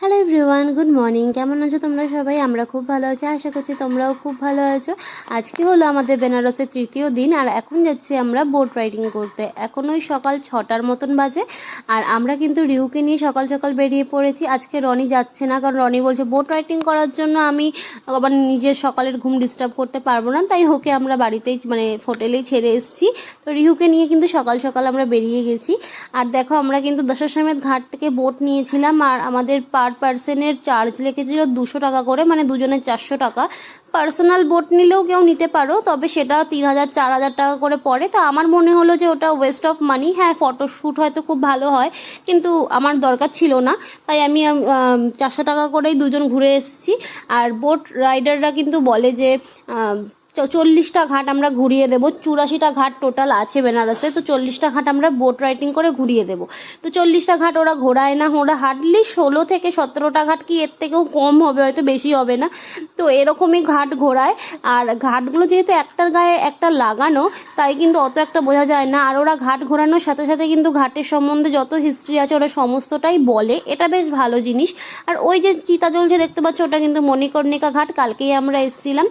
Hello everyone, good morning. কেমন আছো তোমরা সবাই? আমরা খুব ভালো আছি, আশা করছি তোমরাও খুব ভালো আছো। আজকে হলো আমাদের বেনারসের তৃতীয় দিন, আর এখন যাচ্ছি আমরা বোট রাইডিং করতে। এখন ওই সকাল 6টার মতন বাজে, আর আমরা কিন্তু রিহুকে নিয়ে সকাল সকাল বেরিয়ে পড়েছি। আজকে রনি যাচ্ছে না, কারণ রনি বলছে বোট রাইডিং করার জন্য আমি আবার নিজের সকালের ঘুম ডিস্টার্ব করতে পারবো না, তাই ওকে আমরা বাড়িতেই মানে হোটেলেই ছেড়ে এসেছি। তো রিহুকে নিয়ে কিন্তু সকাল সকাল আমরা বেরিয়ে গেছি। আর দেখো, আমরা কিন্তু দশাশ্বমেধ ঘাট থেকে বোট নিয়েছিলাম, আর আমাদের পার পার্সনের চার্জ লেগেছিল 200 টাকা করে, মানে দুজনের 400 টাকা। পার্সোনাল বোট নিলেও কেউ নিতে পারো, তবে সেটা 3000 4000 টাকা করে পড়ে। তো আমার মনে হলো যে ওটা ওয়েস্ট অফ মানি। হ্যাঁ, ফটোশ্যুট হয়তো খুব ভালো হয়, কিন্তু আমার দরকার ছিল না, তাই আমি 400 টাকা করেই দুজন ঘুরে এসেছি। আর বোট রাইডাররা কিন্তু বলে যে 40টা ঘাট আমরা ঘুরিয়ে দেবো। 84টা ঘাট টোটাল আছে বেনারসে, তো 40টা ঘাট আমরা বোট রাইডিং করে ঘুরিয়ে দেবো। তো 40টা ঘাট ওরা ঘোরায় না, ওরা হার্ডলি 16 থেকে 17টা ঘাট, কি এর থেকেও কম হবে, হয়তো বেশি হবে না। তো এরকমই ঘাট ঘোরায়। আর ঘাটগুলো যেহেতু একটার গায়ে একটা লাগানো, তাই কিন্তু অত একটা বোঝা যায় না। আর ওরা ঘাট ঘোরানোর সাথে সাথে কিন্তু ঘাটের সম্বন্ধে যত হিস্ট্রি আছে ওরা সমস্তটাই বলে, এটা বেশ ভালো জিনিস। আর ওই যে চিতা জ্বলছে দেখতে পাচ্ছ, ওটা কিন্তু মণিকর্ণিকা ঘাট, কালকেই আমরা এসেছিলাম।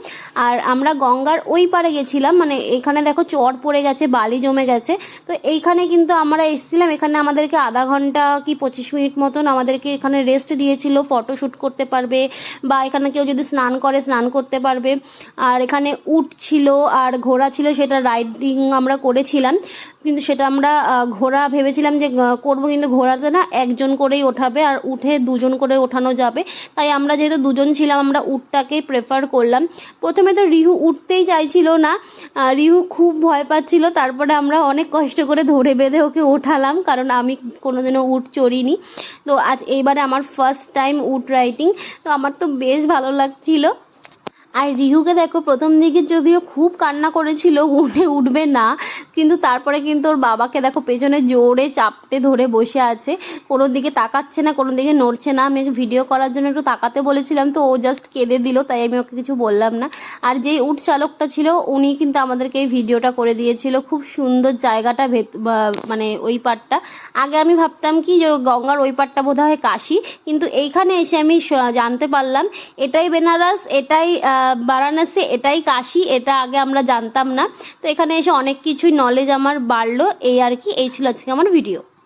আর আমরা গঙ্গার ওই পারে গেছিলাম, মানে এখানে দেখো চর পড়ে গেছে, বালি জমে গেছে। তো এইখানে কিন্তু আমরা এসেছিলাম, এখানে আমাদেরকে আধা ঘন্টা কি 25 মিনিট মতন আমাদেরকে এখানে রেস্ট দিয়েছিল। ফটোশ্যুট করতে পারবে, বা এখানে কেউ যদি স্নান করে স্নান করতে পারবে। আর এখানে উট ছিল আর ঘোড়া ছিল, সেটা রাইডিং আমরা করেছিলাম। কিন্তু সেটা আমরা ঘোড়া ভেবেছিলাম যে করবো, কিন্তু ঘোড়াতে না একজন করেই ওঠাবে, আর উঠে দুজন করে ওঠানো যাবে। তাই আমরা যেহেতু দুজন ছিলাম, আমরা উটটাকেই প্রেফার করলাম। প্রথমে তো রিহু উঠতেই চাইছিল না, রিহু খুব ভয় পাচ্ছিল। তারপরে আমরা অনেক কষ্ট করে ধরে বেঁধে ওকে ওঠালাম, কারণ আমি কোনোদিনও উট চড়িনি। তো এইবারে আমার ফার্স্ট টাইম উট রাইডিং, তো আমার তো বেশ ভালো লাগছিল। আর রিহুকে দেখো, প্রথম দিকে যদিও খুব কান্না করেছিল উঠবে না, কিন্তু তারপরে কিন্তু ওর বাবাকে দেখো পেছনে জোরে চাপটে ধরে বসে আছে, কোনো দিকে তাকাচ্ছে না, কোনো দিকে নড়ছে না। আমি ভিডিও করার জন্য একটু তাকাতে বলেছিলাম, তো ও জাস্ট কেঁদে দিল, তাই আমি ওকে কিছু বললাম না। আর যেই উট চালকটা ছিল উনি কিন্তু আমাদেরকে এই ভিডিওটা করে দিয়েছিল। খুব সুন্দর জায়গাটা, মানে ওই পাটটা। আগে আমি ভাবতাম কি যে গঙ্গার ওই পাটটা বোধহয় হয় কাশী, কিন্তু এইখানে এসে আমি জানতে পারলাম এটাই বেনারস, এটাই বারাণসী, এটাই কাশী। এটা আগে আমরা জানতাম না। তো এখানে এসে অনেক কিছুই নলেজ আমার বাড়লো, এই আর কি। এই ছিল আজকে আমার ভিডিও।